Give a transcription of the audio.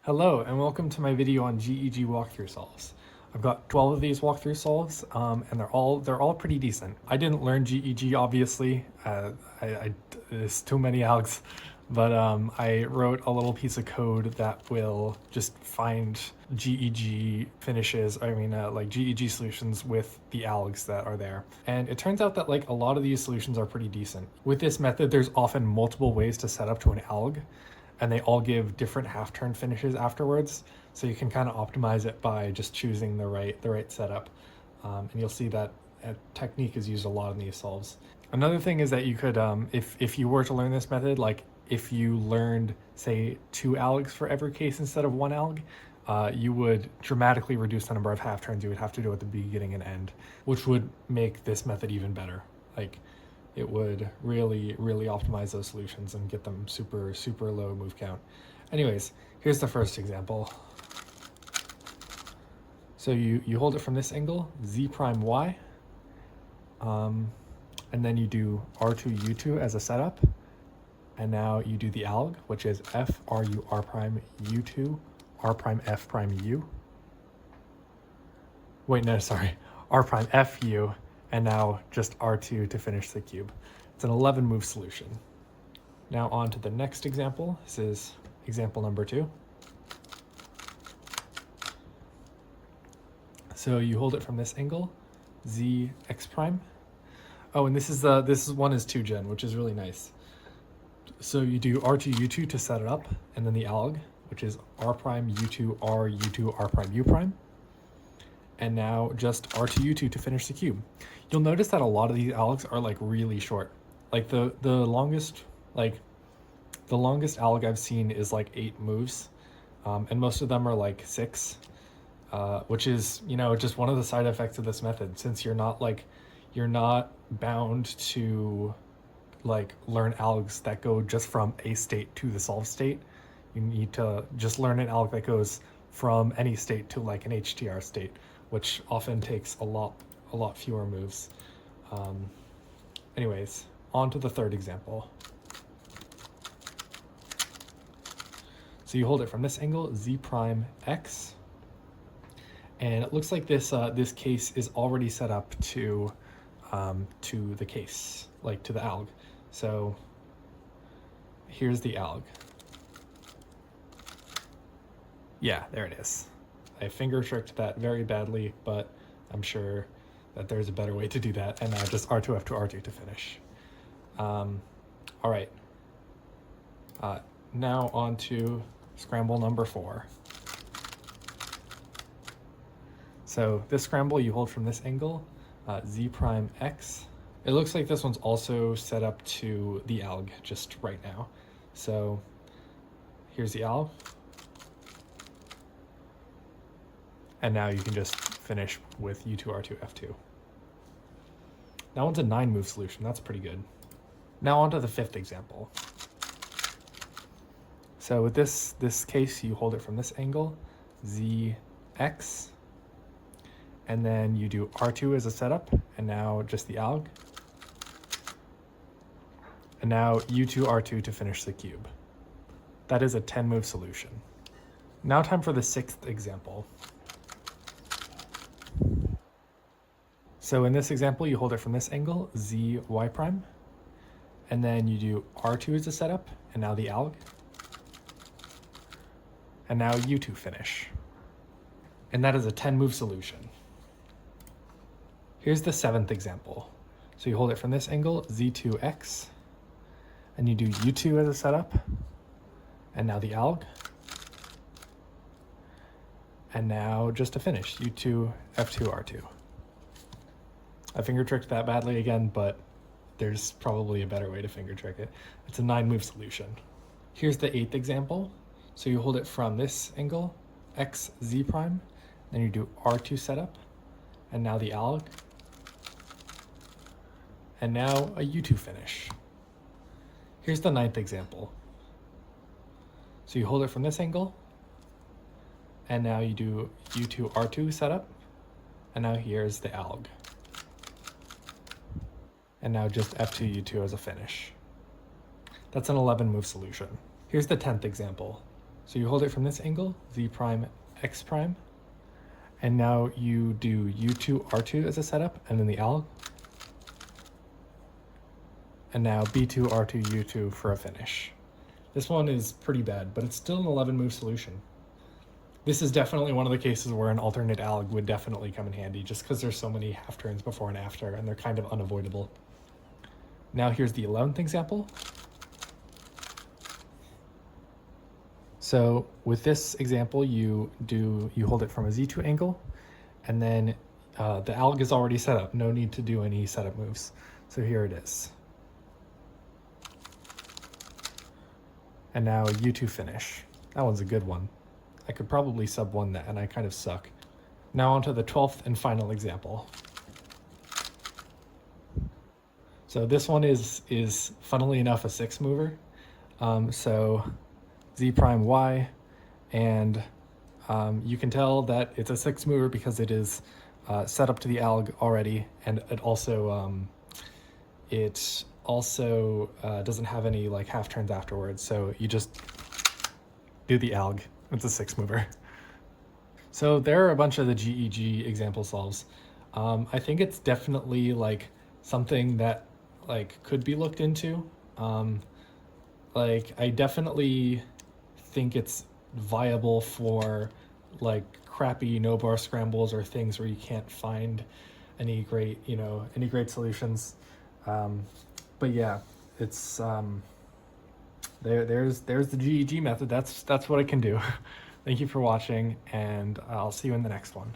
Hello and welcome to my video on GEG Walkthrough Solves. I've got 12 of these walkthrough solves, and they're all pretty decent. I didn't learn GEG obviously. There's too many algs, but I wrote a little piece of code that will just find GEG finishes. Like GEG solutions with the algs that are there. And it turns out that like a lot of these solutions are pretty decent. With this method, there's often multiple ways to set up to an alg, and they all give different half-turn finishes afterwards. So you can kind of optimize it by just choosing the right setup. And you'll see that a technique is used a lot in these solves. Another thing is that you could, if you were to learn this method, like if you learned, say, 2 algs for every case instead of 1 alg, you would dramatically reduce the number of half turns you would have to do at the beginning and end, which would make this method even better. Like, it would really optimize those solutions and get them super low move count. Anyways, here's the first example. So you hold it from this angle, z prime y, and then you do r2 u2 as a setup, and now you do the alg, which is f ru r prime u2 r prime f prime u. Wait, no, sorry, r prime f u, and now just r2 to finish the cube. It's an 11 move solution. Now on to the next example. This is example number 2. So you hold it from this angle, z x prime. Oh, and this one is 2gen, which is really nice. So you do r2 u2 to set it up, and then the alg, which is r prime u2 r u2 r prime u prime. And now just r2 u2 to finish the cube. You'll notice that a lot of these algs are like really short. Like the longest alg I've seen is like 8 moves, and most of them are like 6, which is, you know, just one of the side effects of this method. Since you're not bound to like learn algs that go just from a state to the solve state. You need to just learn an alg that goes from any state to like an HTR state, which often takes a lot fewer moves. Anyways, on to the third example. So you hold it from this angle, z prime x, and it looks like this case is already set up to the case, like to the alg. So here's the alg. Yeah, there it is. I finger tricked that very badly, but I'm sure that there's a better way to do that. And now just R2, F2, R2 to finish. All right. Now on to scramble number 4. So this scramble you hold from this angle, z prime x. It looks like this one's also set up to the alg just right now. So here's the alg. And now you can just finish with U2, R2, F2. That one's a 9 move solution. That's pretty good. Now on to the 5th example. So with this case, you hold it from this angle, ZX, and then you do R2 as a setup, and now just the alg. And now U2, R2 to finish the cube. That is a 10 move solution. Now time for the 6th example. So in this example, you hold it from this angle, z y prime, and then you do r2 as a setup, and now the alg, and now u2 finish. And that is a 10 move solution. Here's the 7th example. So you hold it from this angle, z2x, and you do u2 as a setup, and now the alg, and now just a finish, u2, f2, r2. I finger tricked that badly again, but there's probably a better way to finger trick it. It's a 9 move solution. Here's the 8th example. So you hold it from this angle, x z prime, then you do r2 setup, and now the alg, and now a u2 finish. Here's the 9th example. So you hold it from this angle, and now you do u2 r2 setup, and now here's the alg. And now just F2, U2 as a finish. That's an 11 move solution. Here's the 10th example. So you hold it from this angle, z prime, x prime, and now you do u2, r2 as a setup, and then the alg, and now b2, r2, u2 for a finish. This one is pretty bad, but it's still an 11-move solution. This is definitely one of the cases where an alternate alg would definitely come in handy, just because there's so many half turns before and after, and they're kind of unavoidable. Now here's the 11th example. So with this example, you hold it from a z2 angle, and then the alg is already set up. No need to do any setup moves. So here it is. And now u2 finish. That one's a good one. I could probably sub 1 that, and I kind of suck. Now on to the 12th and final example. So this one is funnily enough a 6-mover. So z prime y, and you can tell that it's a 6-mover because it is set up to the alg already, and it also doesn't have any like half turns afterwards. So you just do the alg. It's a 6-mover. So there are a bunch of the GEG example solves. I think it's definitely like something that like could be looked into. Like I definitely think it's viable for like crappy no bar scrambles or things where you can't find any great solutions. But yeah, it's there's the GEG method. That's what I can do. Thank you for watching, and I'll see you in the next one.